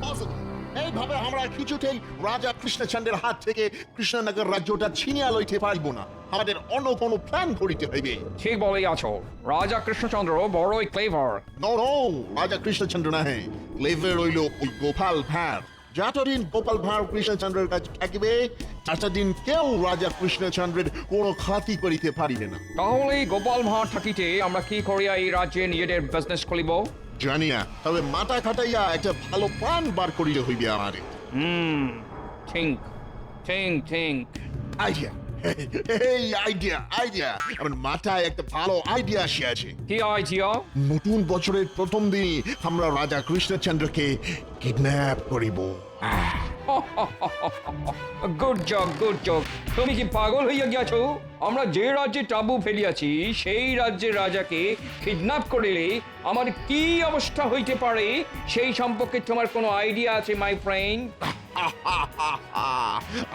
Impossible. এইভাবে আমরা কিছুতেই রাজা কৃষ্ণচন্দ্রের হাত থেকে কৃষ্ণনগর রাজ্যটা ছিনিয়ে লইতে পারবো না। আমাদের অন্য কোনো প্ল্যান করিতে হইবে। ঠিক বলেই আছো, রাজা কৃষ্ণচন্দ্র বড়ই ক্লেভার। নো নো, রাজা কৃষ্ণচন্দ্র নাহে, ক্লেভার হইল ওই গোপাল ভাঁড়। যতদিন গোপাল ভাঁড় কৃষ্ণচন্দ্রের কাছে থাকিবে ততদিন কেউ রাজা কৃষ্ণচন্দ্রের কোনো ক্ষতি করিতে পারিবে না। তাহলে গোপাল ভাঁড় থাকিতে আমরা কি করিয়া এই রাজ্যে নিজেদের বিজনেস খুলিব? জানি না, তবে মাথা খাটাইয়া একটা ভালো প্ল্যান বার করিতে হইবে আমাদের। থিঙ্ক থিঙ্ক থিঙ্ক আইডিয়া, এই আইডিয়া আমার মাথায় একটা ভালো আইডিয়া আসিয়াছে। কি আইডিয়া? নতুন বছরের প্রথম দিনই আমরা রাজা কৃষ্ণচন্দ্রকে কিডন্যাপ করিব। Good job good job. তুমি কি পাগল হইয়া গিয়াছো? আমরা যে রাজ্যে টাবু ফেলিয়াছি সেই রাজ্যের রাজাকে কিডন্যাপ করিলে আমার কি অবস্থা হইতে পারে সেই সম্পর্কে তোমার কোনো আইডিয়া আছে মাই ফ্রেন্ড?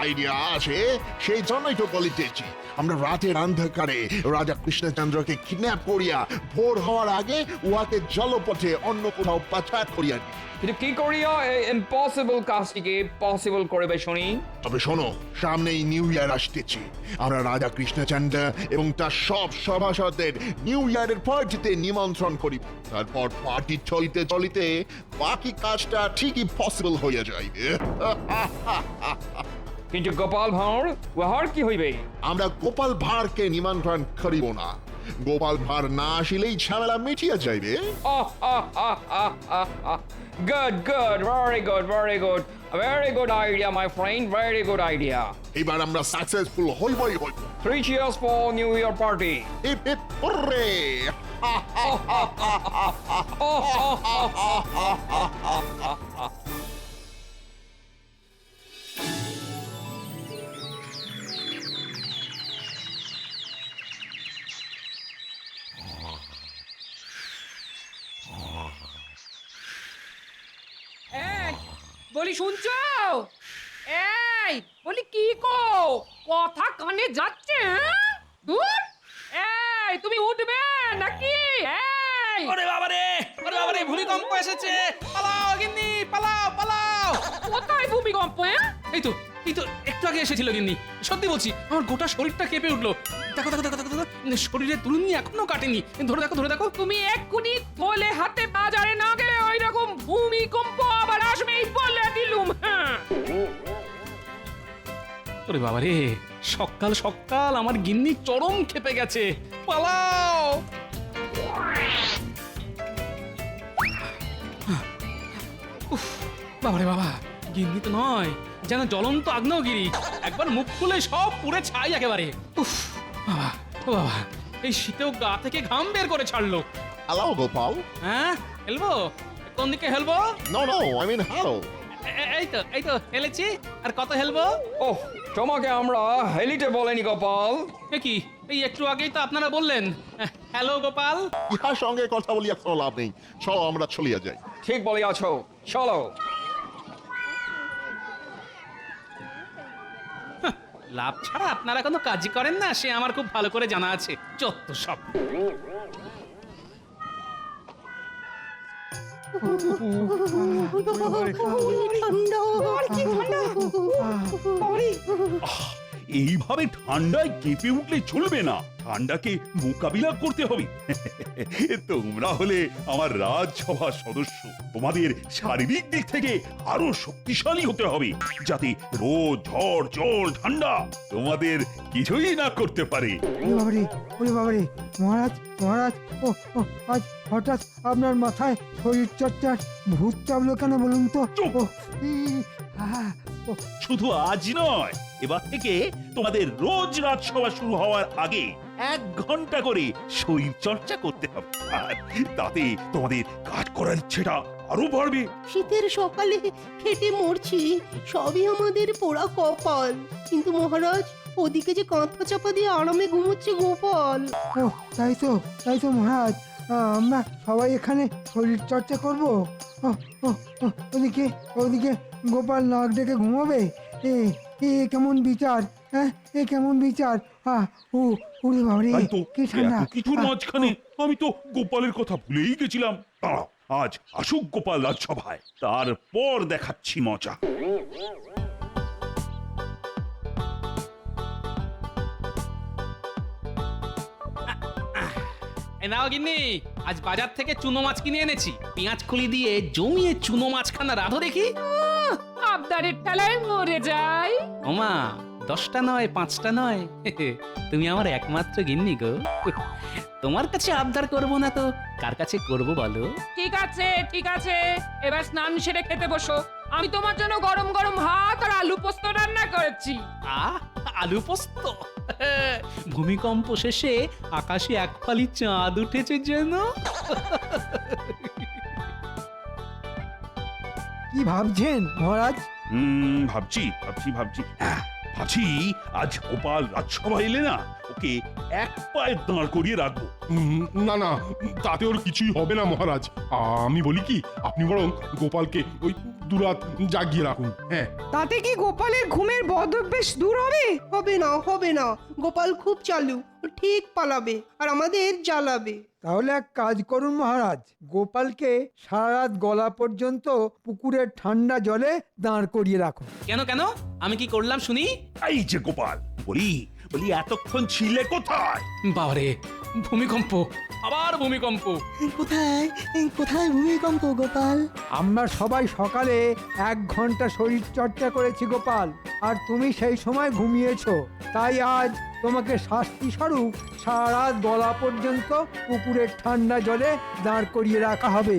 আইডিয়া আছে, সেই জন্যই তো বলিতেছি। আমরা রাতের অন্ধকারে রাজা কৃষ্ণচন্দ্রকে কিডন্যাপ করিয়া ভোর হওয়ার আগে উহাকে জলপথে অন্য কোথাও পাচার করিয়া দিই। কিন্তু কি করিয়া এই ইম্পসিবল কাজটিকে পসিবল করবে শুনি? তবে শোনো, সামনেই নিউ ইয়ার আসতেছে। আমরা রাজা কৃষ্ণচন্দ্র এবং তার সব সভাসদদের নিউ ইয়ারের পার্টিতে নিমন্ত্রণ করি। তারপর পার্টি চলিতে চলিতে বাকি কাজটা ঠিকই পসিবল হইয়া যাইবে। কিন্তু গোপাল ভাঁড়, উহার কি হইবে? আমরা গোপাল ভাঁড়কে নিমন্ত্রণ করিব না। গোপাল ভাঁড় না আসিলেই ঝামেলা মিটিয়া যাইবে। Good, good, very good, very good. A very good idea, my friend, very good idea. এবার আমরা সাকসেসফুল হইবই হইব। 3 cheers for New Year party. Hip hip hurray! এই, বলি শুনছো? এই বলি কি গো, কথা কানে যাচ্ছে? হ্যাঁ? ধুর! এই তুমি উঠবে নাকি? এই ওরে বাবারে, ওরে বাবারে, ভূমিকম্প এসেছে! পালাও গিন্নি, পালাও, পালাও! কোথায় ভূমিকম্প? এই তো একটু আগে এসেছিল গিন্নি। সত্যি বলছি, আমার গোটা শরীরটা কেঁপে উঠলো। দেখো দেখো দেখো দেখো দেখো, শরীরের তুলুনি এখনো কাটেনি। ধরে দেখো, ধরে দেখো। তুমি এক্ষুনি থলে হাতে বাজারে না গেলে ওই রকম ভূমিকম্প আবার আসবে এই বলে দিলুম। হ্যাঁ ওরে বাবারে, সকাল সকাল আমার গিন্নি চরম খেপে গেছে। পালাও! উফ, বাবারে বাবা, গিন্নি তো নয়, যেন জ্বলন্ত আগ্নেয়গিরি। একবার মুখ খুলে সব পুড়ে ছাই একেবারে। উফ, বাবা, ও বাবা, এই শীতেও গা থেকে ঘাম বের করে ছাড়লো। হ্যালো গোপাল। হ্যাঁ, হেলবো? কোন দিকে হেলবো? No no, I mean hello. এই তো হেলেছি। আর কত হেলবো? ওহ, তোমাকে আমরা হেলিতে বলেনি গোপাল। এ কি, এই একটু আগেই তো আপনারা বললেন হ্যালো গোপাল। ইহার সঙ্গে কথা বলিয়া কোনো লাভ নেই, চলো আমরা চলিয়া যাই। ঠিক বলিয়াছো, চলো। লাভ ছাড়া আপনারা কোনো কাজই করেন না, সে আমার খুব ভালো করে জানা আছে। যত সব। এইভাবে ঠান্ডায় কেঁপে উঠলে চলবে না, ঠান্ডাকে মোকাবিলা করতে হবে। তোমরা হলে আমার রাজসভার সদস্য, তোমাদের শারীরিক দিক থেকে আরো শক্তিশালী হতে হবে, যাতে রোদ, ঝড়, জল, ঠান্ডা তোমাদের কিছুই না করতে পারে। ওরে বাবারে, মহারাজ মহারাজ, ও ও আজ হঠাৎ আপনার মাথায় শরীর চর্চার ভূত চাপলো কেন বলুন তো? চুপ! ও, ই, আহা, ও, শুধু আজ নয়, এবার থেকে তোমাদের রোজ রাজসভা শুরু হওয়ার আগে 1 ঘন্টা করে শরীর চর্চা করতে হবে, আর তাতে তোমাদের কাজ করার ইচ্ছেটা আরো বাড়বে। শীতের সকালে খেটে মরছি, সবই আমাদের পোড়া কপাল। কিন্তু মহারাজ, ওদিকে যে কাঁথা চাপা দিয়ে আরামে ঘুমোচ্ছে গোপাল। ও, তাই তো মহারাজ, আমরা সবাই এখানে শরীর চর্চা করবো। ও, ও, ও, ওদিকে ওদিকে গোপাল নাক ডেকে ঘুমাবে। এ এ কেমন বিচার? হ্যাঁ, এ কেমন বিচার? উড়ে বাবারে, তাই তো, কি ঠান্ডা! এত কিছুর মাঝখানে আমি তো গোপালের কথা ভুলেই গেছিলাম। দাঁড়াও, আজ আসুক গোপাল রাজসভায়, তারপর দেখাচ্ছি মজা। এই নাও গিন্নি, আজ বাজার থেকে চুনো মাছ কিনে এনেছি। পেঁয়াজ খুলি দিয়ে জমিয়ে চুনো মাছখানা রাধো দেখি। আবদারের ঠেলায় মরে যাই। ওমা, 10টা নয় 5টা নয়, তুমি আমার একমাত্র গিন্নি গো। তোমার কাছে আবদার করব না তো কার কাছে করব বলো? ঠিক আছে ঠিক আছে, এবার স্নান সেরে খেতে বসো। আমি তোমার জন্য গরম গরম ভাত আর আলু পোস্ত রান্না করেছি। আলু পোস্ত? ভূমিকম্প শেষে আকাশে এক ফালি চাঁদ উঠেছে যেন। কি ভাবছেন মহারাজ? ভাবছি হ্যাঁ, ভাবছি আজ গোপাল রাজসভা এলে না, ওকে এক পায়ে দাঁড় করিয়ে রাখবো। না না, তাতে ওর কিছুই হবে না মহারাজ। আমি বলি কি, আপনি বরং গোপালকে ওই দুরাত জাগিয়ে রাখুন। হ্যাঁ, তাতে কি গোপালের ঘুমের বদভ্যাস দূর হবে? হবে না, গোপাল খুব চালু, ও ঠিক পালাবে আর আমাদের জ্বালাবে। তাহলে এক কাজ করুন মহারাজ, গোপালকে সারা রাত গলা পর্যন্ত পুকুরের ঠান্ডা জলে দাঁড় করিয়ে রাখুন। কেন কেন, আমি কি করলাম শুনি? এই যে গোপাল, বলি এতক্ষণ ছিলে কোথায়? বাবারে, ভূমিকম্প, আবার ভূমিকম্প। কোথায় ভূমিকম্প গোপাল? আমরা সবাই সকালে 1 ঘন্টা শরীর চর্চা করেছি গোপাল, আর তুমি সেই সময় ঘুমিয়েছো। তাই আজ তোমাকে শাস্তি স্বরূপ সারা রাত গলা পর্যন্ত পুকুরের ঠান্ডা জলে দাঁড় করিয়ে রাখা হবে।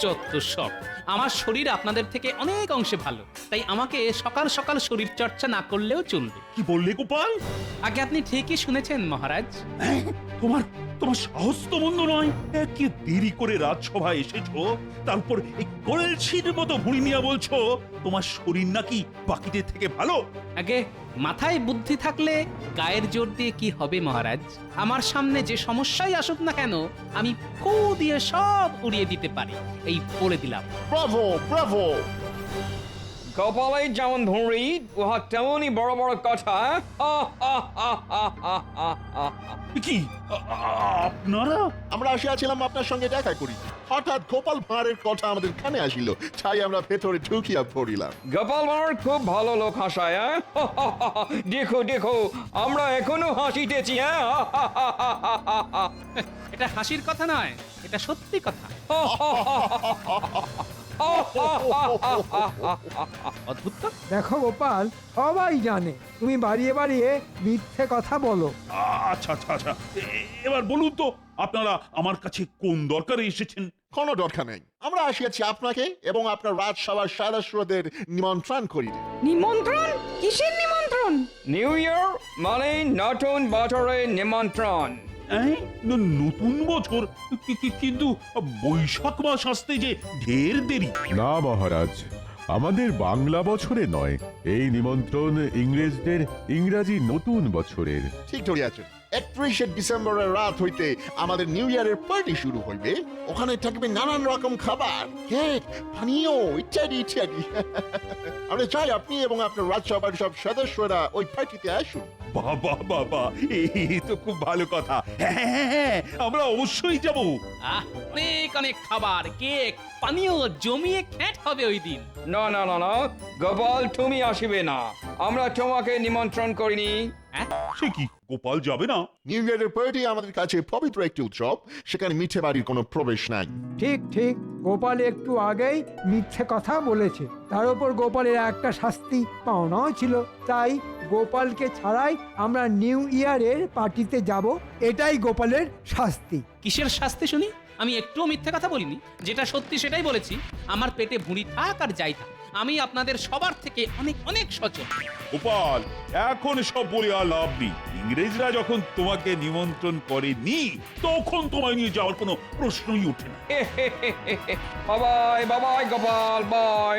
যত সব, আমার শরীর আপনাদের থেকে অনেক অংশে ভালো, তাই আমাকে সকাল সকাল শরীর চর্চা না করলেও চলবে। কি বললে গোপাল? আগে আপনি ঠিকই শুনেছেন মহারাজ। তোমার সাহস তো মন্দ নয়। কি দেরি করে রাজসভায় এসেছো, তারপর এই কলসির মতো ভুঁড়ি নিয়ে বলছো তোমার শরীর নাকি বাকিদের থেকে ভালো। আগে মাথায় বুদ্ধি থাকলে গায়ের জোর দিয়ে কি হবে মহারাজ? আমার সামনে যে সমস্যাই আসুক না কেন, আমি ফু দিয়ে সব উড়িয়ে দিতে পারি। এই বলে দিলাম। Bravo Bravo! কপালে যেমন ধরি, উহা তেমনই বড় বড় কথা। কি আপনারা? আমরা আসিয়াছিলাম আপনার সঙ্গে দেখা করি, হঠাৎ গোপাল ভাঁড়ের কথা আমাদের কানে আসিল, তাই আমরা ভেতরে ঢুকিয়া পড়িলাম। গোপাল ভাঁড় খুব ভালো লোক হাসায়। দেখো দেখো, আমরা এখনো হাসিতেছি। এটা হাসির কথা নয়, এটা সত্যি কথা। অদ্ভুত তো। দেখো গোপাল, সবাই জানে তুমি বাড়িয়ে বাড়িয়ে মিথ্যে কথা বলো। আচ্ছা, এবার বলুন তো, আপনারা আমার কাছে কোন দরকারে এসেছেন? কোনো দরকার নেই, আমরা আসিয়াছি আপনাকে এবং আপনার রাজসভার সদস্যদের নিমন্ত্রণ করিতে। নিমন্ত্রণ? কিসের নিমন্ত্রণ? নিউ ইয়ার মানে নতুন বছরের নিমন্ত্রণ। নতুন বছর? কিন্তু বৈশাখ মাস আসতে যে ঢের দেরি। না মহারাজ, আমাদের বাংলা বছরে নয়, এই নিমন্ত্রণ ইংরেজদের ইংরাজি নতুন বছরের। ঠিক ধরিয়াছেন, 31শে ডিসেম্বরের রাত হইতে আমাদের নিউ ইয়ারের পার্টি শুরু হইবে। ওখানে থাকবে নানান রকম খাবার, কেক, পানীয় ইত্যাদি ইত্যাদি। আমরা চাই আপনি এবং আপনার রাজসভার সব সদস্যরা ওই পার্টিতে আসুন। বাবা, এই তো খুব ভালো কথা। হ্যাঁ, আমরা অবশ্যই যাব। অনেক অনেক খাবার, কেক, পানীয় জমিয়ে খ্যাট হবে ওই দিন। না, গোপাল তুমি আসিবে না, আমরা তোমাকে নিমন্ত্রণ করিনি। সে কি, গোপাল যাবে না? নিউ ইয়ারের পার্টি আমাদের কাছে পবিত্র একটি উৎসব, সেখানে মিঠে বাড়ির কোনো প্রবেশ নাই। ঠিক ঠিক, গোপাল একটু আগেই মিথ্যে কথা বলেছে, তার উপর গোপালের একটা শাস্তি পাওনাও ছিল। তাই গোপালকে ছাড়াই আমরা নিউ ইয়ারের পার্টিতে যাব, এটাই গোপালের শাস্তি। কিসের শাস্তি শুনি? আমি একটুও মিথ্যে কথা বলিনি, যেটা সত্যি সেটাই বলেছি। আমার পেটে ভুঁড়ি থাক আর যাই থাক, আমি আপনাদের সবার থেকে অনেক অনেক সচেতন। গোপাল, এখন সব বলে আর লাভ নেই। ইংরেজরা যখন তোমাকে নিমন্ত্রণ করেনি, তখন তোমায় নিয়ে যাওয়ার কোনো প্রশ্নই ওঠে না। বাবাই গোপাল বাই।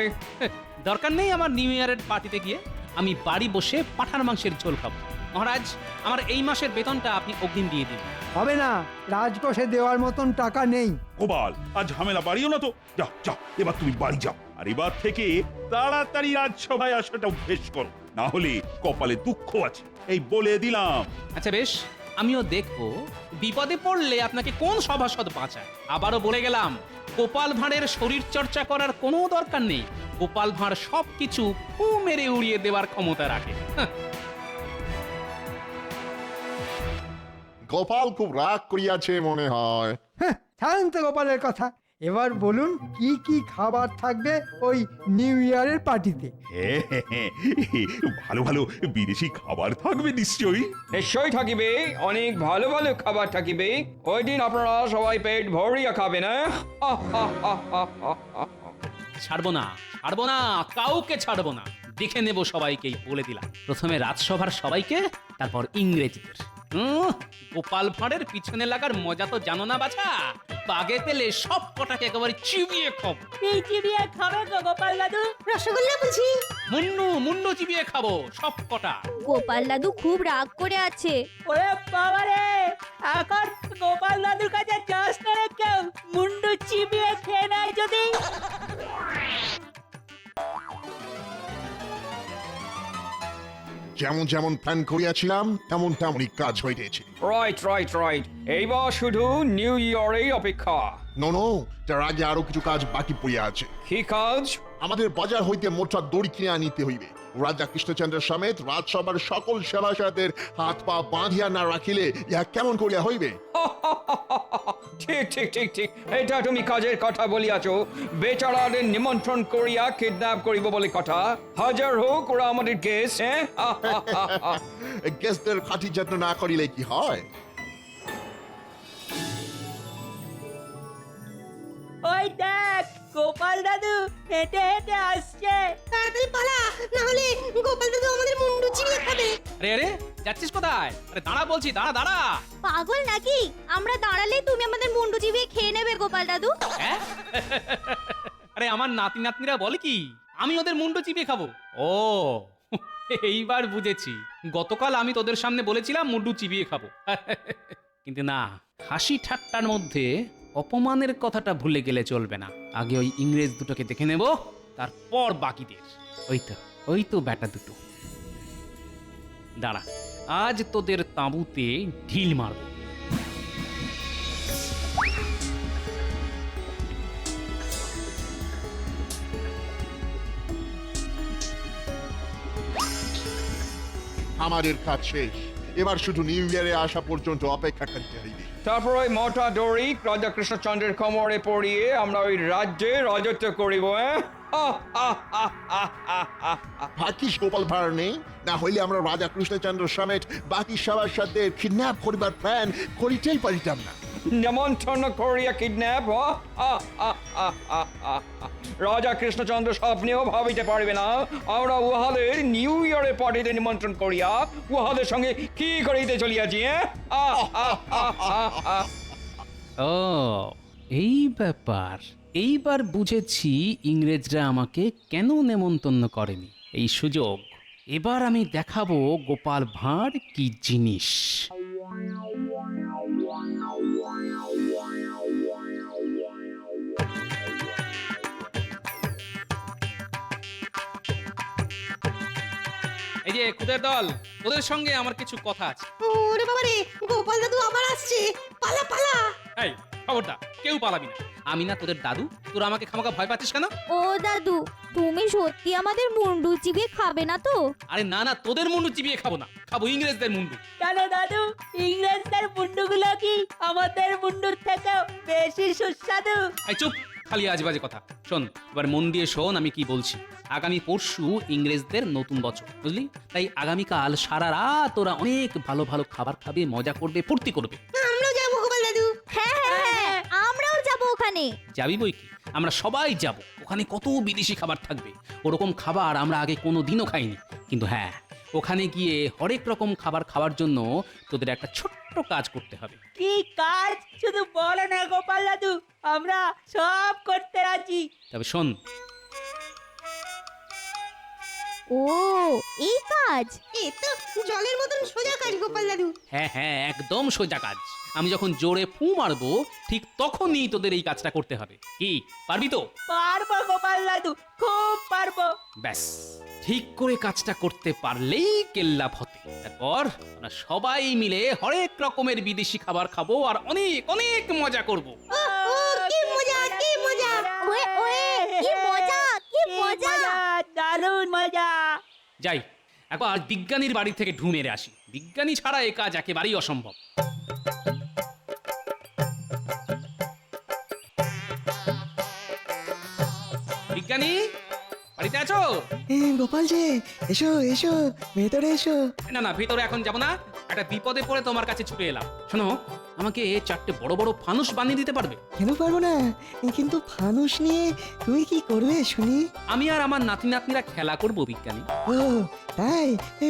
দরকার নেই আমার নিউ ইয়ারের পার্টিতে গিয়ে, আমি বাড়ি বসে পাঠার মাংসের ঝোল খাবো। মহারাজ, আমার এই মাসের বেতনটা আপনি অগ্রিম দিয়ে দিন। হবে না, রাজকোষে দেওয়ার মতন টাকা নেই। গোপাল, আজ ঝামেলা বাড়িও না তো। যাও, এবার তুমি বাড়ি যাও, আর এবার থেকে তাড়াতাড়ি রাজসভায় আসাটা অভ্যেস করো, না হলে কপালে দুঃখ আছে, এই বলে দিলাম। আচ্ছা বেশ, আমিও দেখব বিপদে পড়লে আপনাকে কোন সভাসদ বাঁচায়। আবারও বলে গেলাম, গোপাল ভাঁড়ের শরীর চর্চা করার কোনো দরকার নেই। গোপাল ভাঁড় সবকিছু ফু মেরে উড়িয়ে দেওয়ার ক্ষমতা রাখে। হাহ। গোপাল খুব রাগ করিয়াছে মনে হয়। হ্যাঁ, ছাড়েন তো গোপালের কথা। এবার বলুন কি কি খাবার থাকবে ওই নিউ ইয়ারের পার্টিতে? হ্যাঁ, ভালো ভালো বিদেশি খাবার থাকবে নিশ্চয়ই। নিশ্চয়ই থাকিবে, অনেক ভালো ভালো খাবার থাকিবে। ওই দিন আপনারা সবাই পেট ভরিয়া খাবেন। ছাড়বো না, ছাড়বো না, কাউকে ছাড়বো না। দেখে নেব সবাইকেই, বলে দিলাম। প্রথমে রাজসভার সবাইকে, তারপর ইংরেজদের। গোপাল ভাঁড়ের পিছনে লাগার মজা তো জানো না বাছা? বাগে পেলে সব কটাকে একেবারে চিবিয়ে খাবো। চিবিয়ে খাবে তো গোপাল দাদু? রসগোল্লা বুঝি? মুন্ডু মুন্ডু চিবিয়ে খাবো সব কটা। গোপাল দাদু খুব রাগ করে আছে। ওরে বাবা রে, এখন গোপাল দাদুর কাছে যাস না রে কেউ। মুন্ডু চিবিয়ে খেয়ে নেয় যদি। যেমন যেমন প্ল্যান করিয়াছিলাম তেমন তেমনই কাজ হইতেছে। রাইট রাইট রাইট, এইবার শুধু নিউ ইয়ারের অপেক্ষা। নো, তার আগে আরো কিছু কাজ বাকি পড়িয়া আছে। কি কাজ? আমাদের বাজার হইতে মোটা দড়ি কিনে আনিতে হইবে। রাজা কৃষ্ণচন্দ্র সমেত রাজসভার সকল সেবাসাদের হাত পা বাঁধিয়া না রাখিলে ইহা কেমন করিয়া হইবে? ঠিক ঠিক ঠিক ঠিক, এটা তুমি কাজের কথা বলিয়াছ। বেচারাদের নিমন্ত্রণ করিয়া কিডন্যাপ করিব বলে কথা। হাজার হোক ওরা আমাদের কেস। হ্যাঁ, গেস্টদের খাঁটি যত্ন না করিলে কি হয়? ওই দেখ, গোপাল দাদু হেঁটে হেঁটে আসছে। তাড়াতাড়ি পালা, না হলে গোপাল দাদু আমাদের মুন্ডু চিবিয়ে খাবে। আরে আরে, যাচ্ছিস কোথায়? আরে দাঁড়া বলছি, দাঁড়া দাঁড়া। পাগল নাকি? আমরা দাঁড়ালে তুমি আমাদের মুন্ডু চিবিয়ে খেয়ে নেবে গোপাল দাদু। হ্যাঁ? আরে আমার নাতি নাতনিরা বলে কি আমি ওদের মুন্ডু চিবিয়ে খাবো? ও এইবার বুঝেছি। গতকাল আমি তোদের সামনে বলেছিলাম মুন্ডু চিবিয়ে খাবো। কিন্তু না, হাসি ঠাট্টার মধ্যে অপমানের কথাটা ভুলে গেলে চলবে না। আগে ওই ইংরেজ দুটোকে দেখে নেব, তারপর বাকিদের। ওই তো ব্যাটা দুটো। দাঁড়া, আজ তোদের তাঁবুতে ঢিল মারব। আমাদের কাজ শেষ। এবার শুধু নিউ ইয়ারে আসা পর্যন্ত অপেক্ষা করতে হইবে। তারপর ওই মোটা দড়ি রাজা কৃষ্ণচন্দ্রের কোমরে পরিয়ে আমরা ওই রাজ্যে রাজত্ব করিব। ভাগ্যিস গোপাল ভাঁড় নেই, না হইলে আমরা রাজা কৃষ্ণচন্দ্র সমেত বাকি সভাসদের কিডন্যাপ করিবার প্ল্যান করিতেই পারিতাম না। নিমন্ত্রণ করিয়া কিডন্যাপ? রাজা কৃষ্ণচন্দ্র স্বপ্নেও ভাবিতে পারবে না আমরা উহাদের নিউ ইয়ারের পার্টিতে নিমন্ত্রণ করিয়া উহাদের সঙ্গে কি করিতে চলিয়াছি। ও এই ব্যাপার, এইবার বুঝেছি ইংরেজরা আমাকে কেন নেমন্তন্ন করেনি। এই সুযোগ এবার আমি দেখাবো গোপাল ভাঁড় কি জিনিস। এই যে খুদের দল, ওদের সঙ্গে আমার কিছু কথা আছে। ওরে বাবা রে, গোপাল দাদু আবার আসছে। পালা পালা। এই খবরদার, কেউ পালাবি না। আমি না তোদের দাদু, তোরা আমাকে খামাখা ভয় পাচ্ছিস কেন? ও দাদু, তুমি সত্যি আমাদের মুন্ডু চিবিয়ে খাবে না তো? আরে না না, তোদের মুন্ডু চিবিয়ে খাবো না, খাবো ইংরেজদের মুন্ডু। কেন দাদু, ইংরেজদের মুন্ডুগুলো কি আমাদের মুন্ডুর থেকে বেশি সুস্বাদু? এই চুপ, খালি আজেবাজে কথা। শোন, এবার মন দিয়ে শোন আমি কি বলছি। আগামী পরশু ইংরেজদের নতুন বছর, বুঝলি? তাই আগামীকাল সারা রাত ওরা অনেক ভালো ভালো খাবার খাবে, মজা করবে, ফুর্তি করবে। আমরাও যাবো গোপাল দাদু। হ্যাঁ, আমরাও যাবো ওখানে। যাবি বই কি, আমরা সবাই যাব। ওখানে কত বিদেশি খাবার থাকবে, ওরকম খাবার আমরা আগে কোনো দিনও খাইনি। কিন্তু হ্যাঁ, ওখানে গিয়ে হরেক রকম খাবার খাওয়ার জন্য তোদের একটা ছোট্ট কাজ করতে হবে। কি কাজ? শুধু বলো না গোপাল দাদু, আমরা সব করতে রাজি। তবে শোন, ও এই কাজ? এ তো জলের মতন সোজা কাজ গোপাল দাদু। হ্যাঁ হ্যাঁ, একদম সোজা কাজ। আমি যখন জোরে ফু মারবো ঠিক তখনই তোদের এই কাজটা করতে হবে। কি পারবি তো? পারবো গোপাল দাদু, খুব পারবো। ব্যাস, ঠিক করে কাজটা করতে পারলেই কেল্লা ফতে। তারপর আমরা সবাই মিলে হরেক রকমের বিদেশি খাবার খাবো আর অনেক অনেক মজা করব। ও কি মজা, কি মজা! ওয়ে ওয়ে, কি মজা, কি মজা! দারুণ মজা। যাই, একবার বিজ্ঞানীর বাড়ি থেকে ঢু মেরে আসি। বিজ্ঞানী ছাড়া এ কাজ একেবারেই অসম্ভব। বিজ্ঞানী, বাড়িতে আছো? গোপাল যে, এসো এসো, ভেতরে এসো। না না, ভিতরে এখন যাব না। একটা বিপদে পড়ে তোমার কাছে ছুটে এলাম। শোনো, আমাকে 4টে বড় বড় ফানুস বানিয়ে দিতে পারবে? কেন পারবো না, কিন্তু ফানুস নিয়ে তুমি কি করবে শুনি? আমি আর আমার নাতি নাতনিরা খেলা করব বিজ্ঞানী। ও তাই,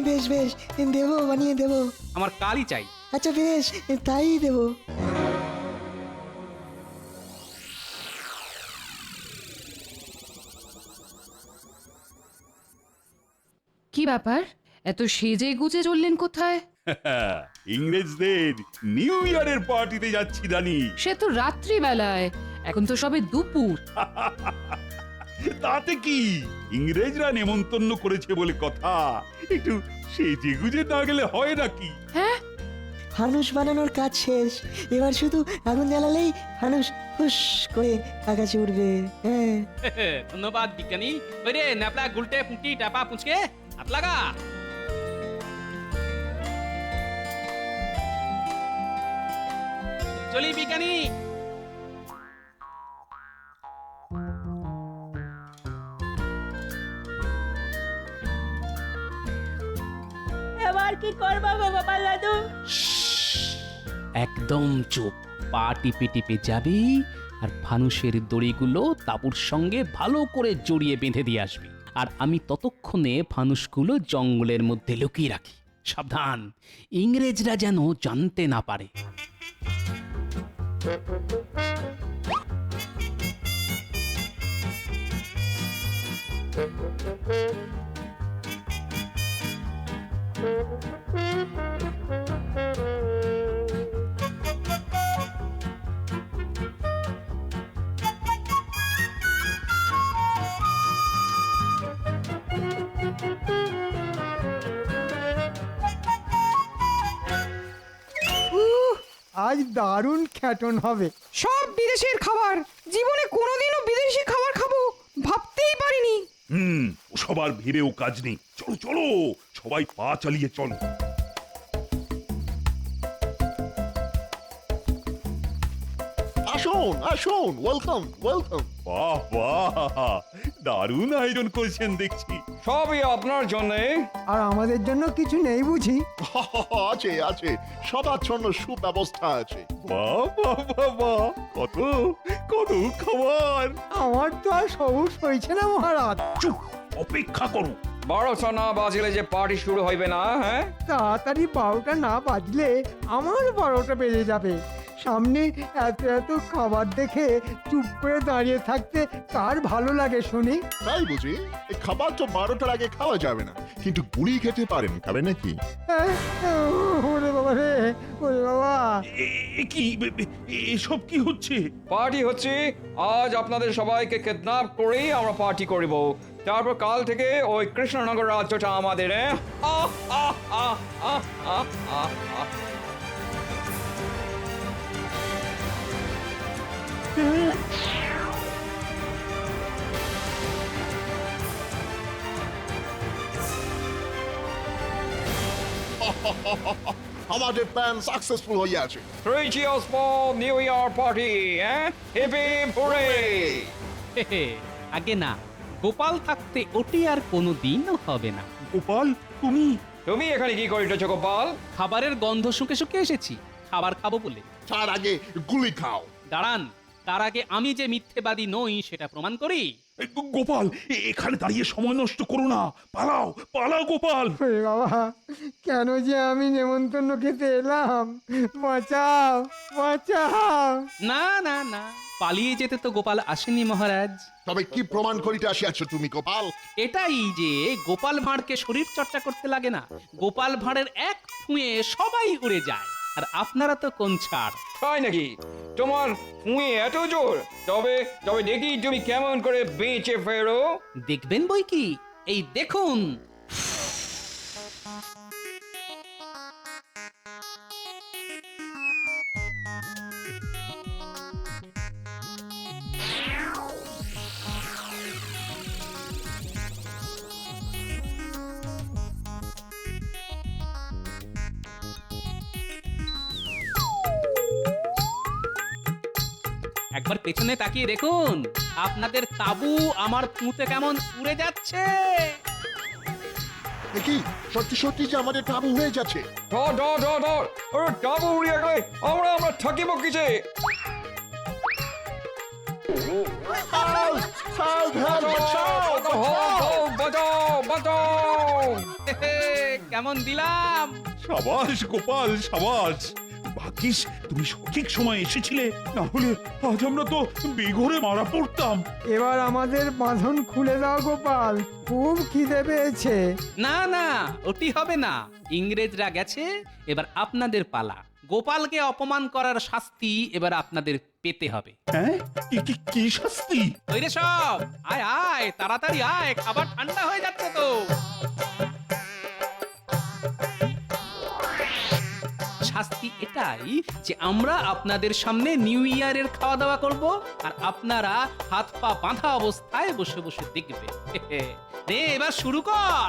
বেশ বেশ, দেবো, বানিয়ে দেবো। আমার কালই চাই। আচ্ছা বেশ, তাই দেবো। কি ব্যাপার, এত সেজে গুজে চললেন কোথায়? ইংরেজদের নিউ ইয়ারের পার্টিতে যাচ্ছি রানী। সে তো রাত্রিবেলায়, এখন তো সবে দুপুর। তাতে কি, ইংরেজরা নেমন্তন্ন করেছে বলে কথা, একটু সেজে গুজে না গেলে হয় নাকি? হ্যাঁ, ফানুস বানানোর কাজ শেষ, এবার শুধু আগুন জ্বালালেই ফানুস ফুস করে আকাশে উঠবে। হ্যাঁ, ধন্যবাদ বিজ্ঞানী। ওই রে ন্যাপলা গুলটে পুঁটি টাপা পুঁচকে হাত লাগা। চলি বিজ্ঞানী। এবার কি করবো গো গোপাল দাদু? একদম চুপ। পা টিপে টিপে যাবি আর ফানুসের দড়িগুলো তাঁবুর সঙ্গে ভালো করে জড়িয়ে বেঁধে দিয়ে আসবি। আর আমি ততক্ষণে ফানুসগুলো জঙ্গলের মধ্যে লুকিয়ে রাখি। সাবধান, ইংরেজরা যেন জানতে না পারে। আজ দারুণ খ্যাটন হবে। সব বিদেশের খাবার, জীবনে কোনোদিনও বিদেশি খাবার খাবো ভাবতেই পারিনি। সবার ভেবেও কাজ নেই। চলো চলো, সবাই পা চালিয়ে চলো। আসুন আসুন, ওয়েলকাম ওয়েলকাম। বাহ বাহ, দারুণ আয়োজন করেছেন দেখছি। সবই আপনার জন্যে। আর আমাদের জন্য কিছু নেই বুঝি? আছে আছে, সবার জন্য সুব্যবস্থা আছে। বাহ বাহ বাহ বাহ, কত কত খাবার। আমার তো আর সবুজ হয়েছে না মহারাজ। চুপ, অপেক্ষা করো। 12টা না বাজলে যে পার্টি শুরু হইবে না। হ্যাঁ, তাড়াতাড়ি 12টা না বাজলে আমার 12টা বেজে যাবে। সামনে এত এত খাবার দেখে চুপ করে দাঁড়িয়ে থাকতে কার ভালো লাগে শুনি? তাই বুঝি? এই খাবার তো 12টার আগে খাওয়া যাবে না, কিন্তু গুলি খেতে পারেন, খাবেন নাকি? ওরে বাবা রে, ওরে বাবা। কি এসব কি হচ্ছে? পার্টি হচ্ছে আজ আপনাদের সবাইকে কিডন্যাপ করেই আমরা পার্টি করিব। তারপর কাল থেকে ওই কৃষ্ণনগর রাজ্যটা আমাদের। আহ আহ আহ আহ আহ আহ আহ। আমাদের প্ল্যান সাকসেসফুল হয়ে আছে। 3 cheers for New Year party, eh? Hip hip hooray! আগে না, গোপাল থাকতে ওটি আর কোনোদিনও হবে না। গোপাল, তুমি তুমি এখানে কি করিতেছ গোপাল? খাবারের গন্ধ শুকে শুকে এসেছি, খাবার খাবো বলে। তার আগে গুলি খাও। দাঁড়ান, তার আগে আমি যে মিথ্যেবাদী নই সেটা প্রমাণ করি। গোপাল, এখানে দাঁড়িয়ে সময় নষ্ট করো না, পালাও পালাও গোপাল। ওরে বাবা, কেন যে আমি নেমন্তন্ন খেতে এলাম? বাঁচাও বাঁচাও। না না না, পালিয়ে যেতে তো গোপাল আসেনি মহারাজ। তবে কি প্রমাণ করিতে আসিয়াছ তুমি গোপাল? এটাই যে গোপাল ভাঁড়কে শরীর চর্চা করতে লাগে না। গোপাল ভাঁড়ের এক ফুঁয়ে সবাই উড়ে যায়। আর আপনারা তো কোন ছাড়। তাই নাকি? তোমার মুয়ে এত জোর? তবে তবে দেখি তুমি কেমন করে বেঁচে ফেরো। দেখবেন বই কি, এই দেখুন। একবার পেছনে তাকিয়ে দেখুন, আপনাদের তাবু আমার পুঁতে কেমন উড়ে যাচ্ছে। দেখি সত্যি সত্যি যে আমাদের তাবু হয়ে যাচ্ছে। ধর ধর ধর ধর, ওরে ডাবু উড়িয়ে গেলে আমরা আমরা থাকিব কিসে? Help! Help! Help! বাঁচাও! বাঁচাও, বাঁচাও, বাঁচাও! কেমন দিলাম? সাবাস গোপাল, সাবাস। ভাগ্যিস তুমি সঠিক সময় এসেছিলে, না হলে আজ আমরা তো বেঘরে মারা পড়তাম। এবার আমাদের বাঁধন খুলে দাও গোপাল, খুব খিদে পেয়েছে। না না, ওটি হবে না। ইংরেজরা গেছে, এবার আপনাদের পালা। গোপালকে অপমান করার শাস্তি এবার আপনাদের পেতে হবে। হ্যাঁ, কি শাস্তি? ওই রে সব, আয় আয়, তাড়াতাড়ি আয়, খাবার ঠান্ডা হয়ে যাচ্ছে তো। শাস্তি এটাই যে আমরা আপনাদের সামনে নিউ ইয়ারের খাওয়া দাওয়া করব, আর আপনারা হাত পা বাঁধা অবস্থায় বসে বসে দেখবে। রে, এবার শুরু কর।